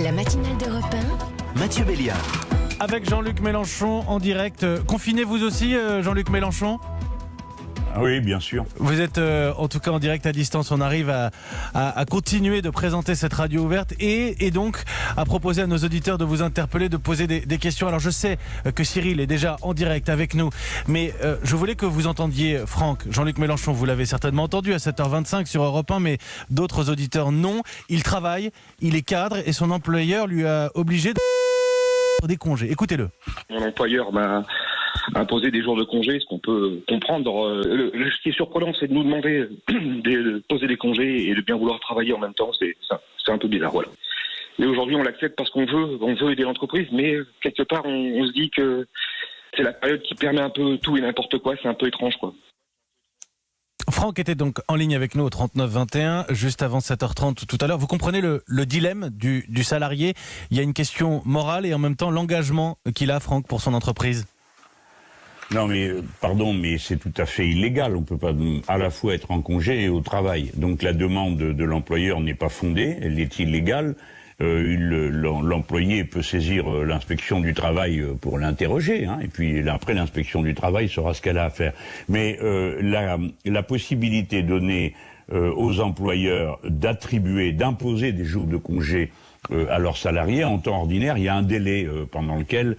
La matinale d'Europe 1. Mathieu Béliard. Avec Jean-Luc Mélenchon en direct. Confiné vous aussi, Jean-Luc Mélenchon ? Oui, bien sûr. Vous êtes en tout cas en direct à distance. On arrive à continuer de présenter cette radio ouverte et donc à proposer à nos auditeurs de vous interpeller, de poser des questions. Alors je sais que Cyril est déjà en direct avec nous, mais je voulais que vous entendiez Franck. Jean-Luc Mélenchon, vous l'avez certainement entendu à 7h25 sur Europe 1, mais d'autres auditeurs non. Il travaille, il est cadre et son employeur lui a obligé de des congés. Écoutez-le. Mon employeur m'a imposé des jours de congé, ce qu'on peut comprendre. Ce qui est surprenant, c'est de nous demander de poser des congés et de bien vouloir travailler en même temps. C'est un peu bizarre, voilà. Mais aujourd'hui, on l'accepte parce qu'on veut aider l'entreprise, mais quelque part, on se dit que c'est la période qui permet un peu tout et n'importe quoi. C'est un peu étrange, quoi. Franck était donc en ligne avec nous au 39-21, juste avant 7h30 tout à l'heure. Vous comprenez le dilemme du salarié. Il y a une question morale et en même temps l'engagement qu'il a, Franck, pour son entreprise. Non mais, pardon, mais c'est tout à fait illégal. On peut pas à la fois être en congé et au travail. Donc la demande de l'employeur n'est pas fondée, elle est illégale. L'employé peut saisir l'inspection du travail pour l'interroger, et puis après l'inspection du travail saura ce qu'elle a à faire. Mais la possibilité donnée aux employeurs d'imposer des jours de congé à leurs salariés, en temps ordinaire, il y a un délai pendant lequel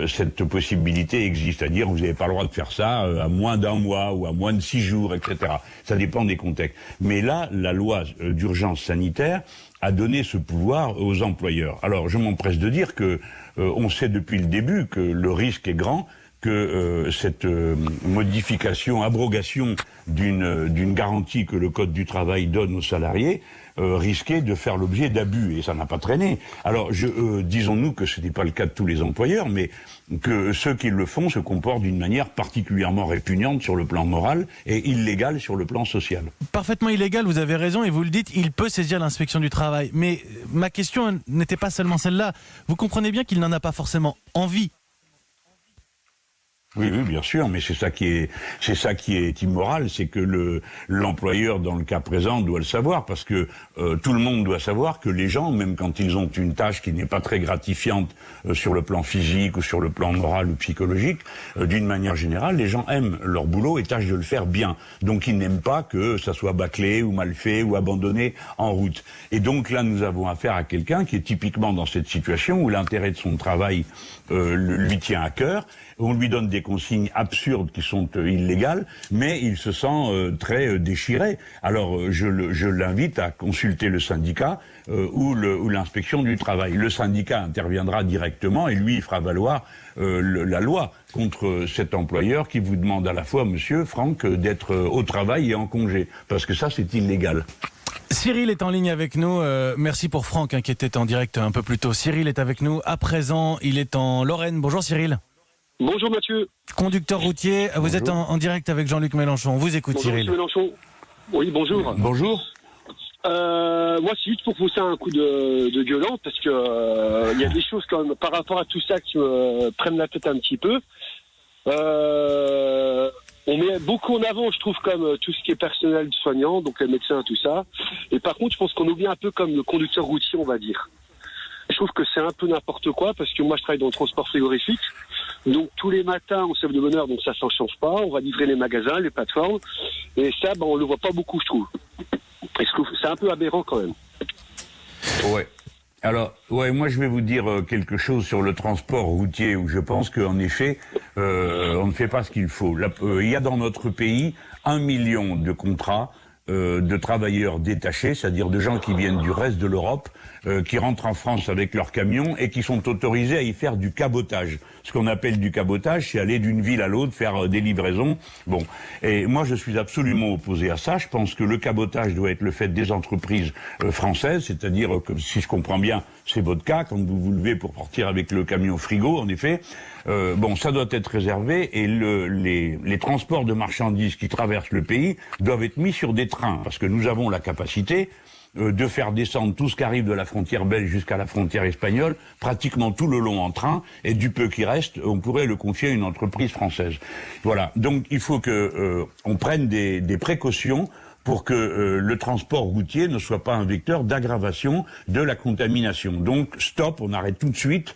cette possibilité existe. C'est-à-dire, vous n'avez pas le droit de faire ça à moins d'un mois ou à moins de 6 jours, etc. Ça dépend des contextes. Mais là, la loi d'urgence sanitaire a donné ce pouvoir aux employeurs. Alors, je m'empresse de dire que on sait depuis le début que le risque est grand que cette abrogation d'une garantie que le Code du travail donne aux salariés risquait de faire l'objet d'abus, et ça n'a pas traîné. Alors, disons-nous que ce n'est pas le cas de tous les employeurs, mais que ceux qui le font se comportent d'une manière particulièrement répugnante sur le plan moral et illégale sur le plan social. Parfaitement illégal, vous avez raison, et vous le dites, il peut saisir l'inspection du travail. Mais ma question n'était pas seulement celle-là. Vous comprenez bien qu'il n'en a pas forcément envie. Oui, bien sûr, mais c'est ça qui est immoral, c'est que l'employeur, dans le cas présent, doit le savoir, parce que tout le monde doit savoir que les gens, même quand ils ont une tâche qui n'est pas très gratifiante sur le plan physique ou sur le plan moral ou psychologique, d'une manière générale, les gens aiment leur boulot et tâchent de le faire bien. Donc ils n'aiment pas que ça soit bâclé ou mal fait ou abandonné en route. Et donc là, nous avons affaire à quelqu'un qui est typiquement dans cette situation où l'intérêt de son travail lui tient à cœur. On lui donne des consignes absurdes qui sont illégales, mais il se sent très déchiré. Alors je l'invite à consulter le syndicat ou l'inspection du travail. Le syndicat interviendra directement et lui il fera valoir la loi contre cet employeur qui vous demande à la fois, monsieur Franck, d'être au travail et en congé, parce que ça c'est illégal. Cyril est en ligne avec nous. Merci pour Franck qui était en direct un peu plus tôt. Cyril est avec nous à présent. Il est en Lorraine. Bonjour Cyril. Bonjour Mathieu. Conducteur routier, vous êtes en direct avec Jean-Luc Mélenchon. On vous écoute. Bonjour, Cyril. Mélenchon. Oui, bonjour. Bonjour. Moi, c'est juste pour pousser un coup de gueulant, parce que il y a des choses quand même par rapport à tout ça qui me prennent la tête un petit peu. On met beaucoup en avant, je trouve, comme tout ce qui est personnel soignant, donc les médecins, tout ça. Et par contre, je pense qu'on oublie un peu comme le conducteur routier, on va dire. Je trouve que c'est un peu n'importe quoi, parce que moi, je travaille dans le transport frigorifique. Donc tous les matins, on se lève de bonne heure, donc ça s'en change pas. On va livrer les magasins, les plateformes, et ça, on le voit pas beaucoup, je trouve. Et je trouve c'est un peu aberrant quand même. Ouais. Alors, moi je vais vous dire quelque chose sur le transport routier, où je pense qu'en effet, on ne fait pas ce qu'il faut. Il y a dans notre pays 1 million de contrats de travailleurs détachés, c'est-à-dire de gens qui viennent du reste de l'Europe, qui rentrent en France avec leurs camions et qui sont autorisés à y faire du cabotage. Ce qu'on appelle du cabotage, c'est aller d'une ville à l'autre, faire des livraisons. Bon, et moi je suis absolument opposé à ça. Je pense que le cabotage doit être le fait des entreprises françaises, c'est-à-dire que, si je comprends bien, c'est votre cas, quand vous vous levez pour partir avec le camion frigo, en effet, ça doit être réservé, et les transports de marchandises qui traversent le pays doivent être mis sur des trains, parce que nous avons la capacité de faire descendre tout ce qui arrive de la frontière belge jusqu'à la frontière espagnole, pratiquement tout le long en train, et du peu qui reste, on pourrait le confier à une entreprise française. Voilà, donc il faut que on prenne des précautions pour que le transport routier ne soit pas un vecteur d'aggravation de la contamination. Donc stop, on arrête tout de suite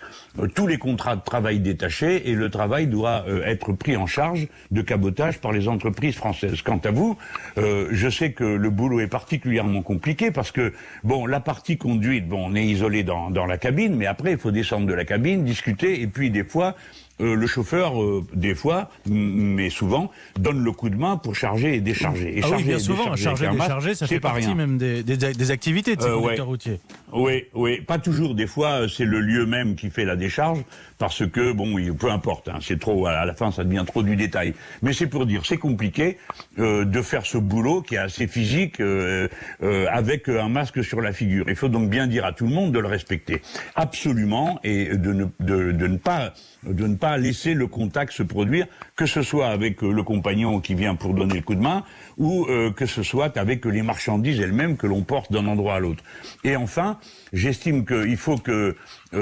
tous les contrats de travail détachés et le travail doit être pris en charge de cabotage par les entreprises françaises. Quant à vous, je sais que le boulot est particulièrement compliqué parce que, bon, la partie conduite, bon, on est isolé dans la cabine, mais après il faut descendre de la cabine, discuter et puis des fois... le chauffeur, des fois, mais souvent, donne le coup de main pour charger et décharger. Et oui, bien souvent, charger et décharger, ça fait partie même des activités de ces conducteurs routiers. Oui, pas toujours. Des fois, c'est le lieu même qui fait la décharge, parce que, bon, peu importe, hein, c'est trop, à la fin, ça devient trop du détail. Mais c'est pour dire, c'est compliqué de faire ce boulot qui est assez physique, avec un masque sur la figure. Il faut donc bien dire à tout le monde de le respecter. Absolument, et de ne pas laisser le contact se produire, que ce soit avec le compagnon qui vient pour donner le coup de main, ou que ce soit avec les marchandises elles-mêmes que l'on porte d'un endroit à l'autre. Et enfin, j'estime qu'il faut que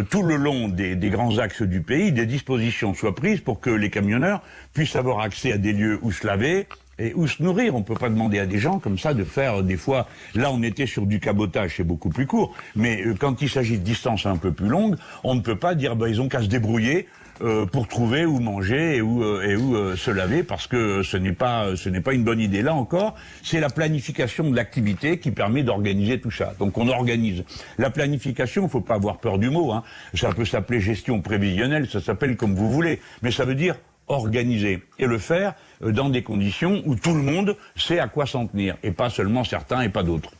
tout le long des grands axes du pays, des dispositions soient prises pour que les camionneurs puissent avoir accès à des lieux où se laver, et où se nourrir. On ne peut pas demander à des gens comme ça de faire des fois... Là, on était sur du cabotage, c'est beaucoup plus court. Mais quand il s'agit de distances un peu plus longues, on ne peut pas dire ils ont qu'à se débrouiller pour trouver où manger et où se laver, parce que ce n'est pas une bonne idée. Là encore, c'est la planification de l'activité qui permet d'organiser tout ça. Donc on organise. La planification, il ne faut pas avoir peur du mot. Hein. Ça peut s'appeler gestion prévisionnelle, ça s'appelle comme vous voulez. Mais ça veut dire organiser et le faire dans des conditions où tout le monde sait à quoi s'en tenir et pas seulement certains et pas d'autres.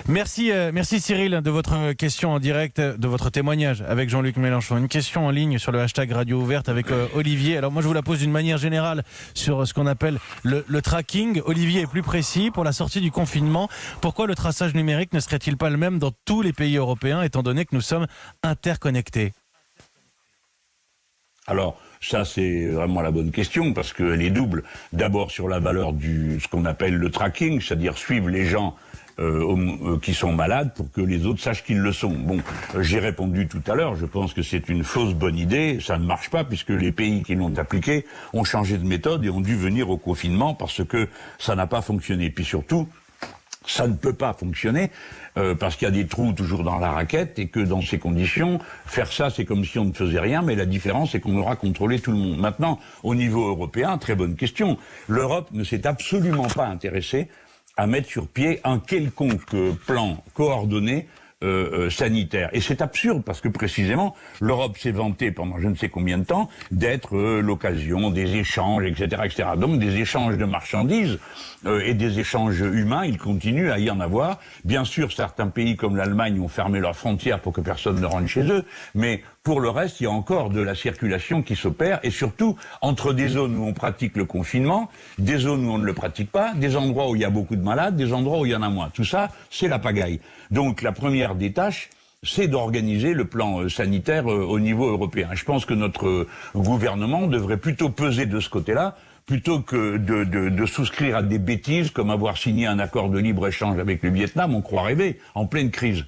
Merci Cyril de votre question en direct, de votre témoignage avec Jean-Luc Mélenchon. Une question en ligne sur le hashtag Radio Ouverte avec Olivier. Alors moi je vous la pose d'une manière générale sur ce qu'on appelle le tracking. Olivier est plus précis pour la sortie du confinement. Pourquoi le traçage numérique ne serait-il pas le même dans tous les pays européens étant donné que nous sommes interconnectés ? Alors, ça, c'est vraiment la bonne question, parce qu'elle est double. D'abord, sur la valeur ce qu'on appelle le tracking, c'est-à-dire suivre les gens qui sont malades pour que les autres sachent qu'ils le sont. Bon, j'ai répondu tout à l'heure, je pense que c'est une fausse bonne idée, ça ne marche pas, puisque les pays qui l'ont appliqué ont changé de méthode et ont dû venir au confinement parce que ça n'a pas fonctionné. Puis surtout, ça ne peut pas fonctionner parce qu'il y a des trous toujours dans la raquette et que dans ces conditions, faire ça, c'est comme si on ne faisait rien, mais la différence, c'est qu'on aura contrôlé tout le monde. Maintenant, au niveau européen, très bonne question, l'Europe ne s'est absolument pas intéressée à mettre sur pied un quelconque plan coordonné sanitaire. Et c'est absurde parce que précisément, l'Europe s'est vantée pendant je ne sais combien de temps d'être l'occasion des échanges, etc., etc. Donc des échanges de marchandises et des échanges humains, il continue à y en avoir. Bien sûr, certains pays comme l'Allemagne ont fermé leurs frontières pour que personne ne rentre chez eux, mais pour le reste, il y a encore de la circulation qui s'opère, et surtout entre des zones où on pratique le confinement, des zones où on ne le pratique pas, des endroits où il y a beaucoup de malades, des endroits où il y en a moins. Tout ça, c'est la pagaille. Donc la première des tâches, c'est d'organiser le plan sanitaire au niveau européen. Je pense que notre gouvernement devrait plutôt peser de ce côté-là, plutôt que de souscrire à des bêtises comme avoir signé un accord de libre-échange avec le Vietnam, on croit rêver, en pleine crise,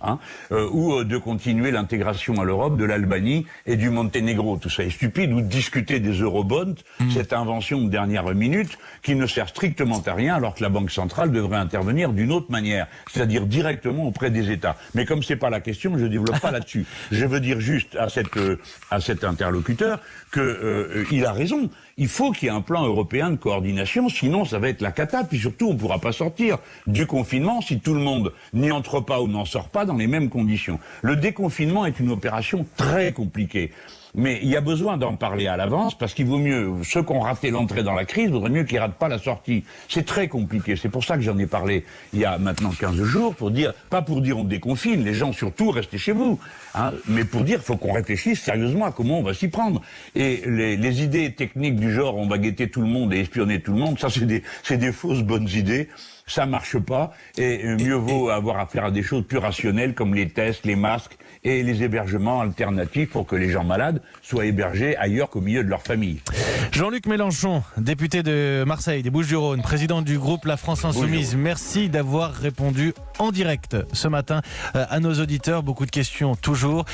ou de continuer l'intégration à l'Europe de l'Albanie et du Monténégro. Tout ça est stupide, ou de discuter des eurobonds, cette invention de dernière minute qui ne sert strictement à rien alors que la Banque centrale devrait intervenir d'une autre manière, c'est-à-dire directement auprès des États. Mais comme c'est pas la question, je développe pas là-dessus. Je veux dire juste à cet interlocuteur que il a raison. Il faut qu'il y ait un plan européen de coordination, sinon ça va être la cata, puis surtout on ne pourra pas sortir du confinement si tout le monde n'y entre pas ou n'en sort pas dans les mêmes conditions. Le déconfinement est une opération très compliquée. Mais il y a besoin d'en parler à l'avance, parce qu'il vaut mieux, ceux qui ont raté l'entrée dans la crise, il vaudrait mieux qu'ils ratent pas la sortie. C'est très compliqué. C'est pour ça que j'en ai parlé il y a maintenant 15 jours, pas pour dire on déconfine, les gens surtout restez chez vous, mais pour dire faut qu'on réfléchisse sérieusement à comment on va s'y prendre. Et les idées techniques du genre on va guetter tout le monde et espionner tout le monde, ça c'est des fausses bonnes idées. Ça marche pas, et mieux vaut avoir affaire à des choses plus rationnelles comme les tests, les masques et les hébergements alternatifs pour que les gens malades soient hébergés ailleurs qu'au milieu de leur famille. Jean-Luc Mélenchon, député de Marseille, des Bouches-du-Rhône, président du groupe La France Insoumise, merci d'avoir répondu en direct ce matin à nos auditeurs. Beaucoup de questions toujours.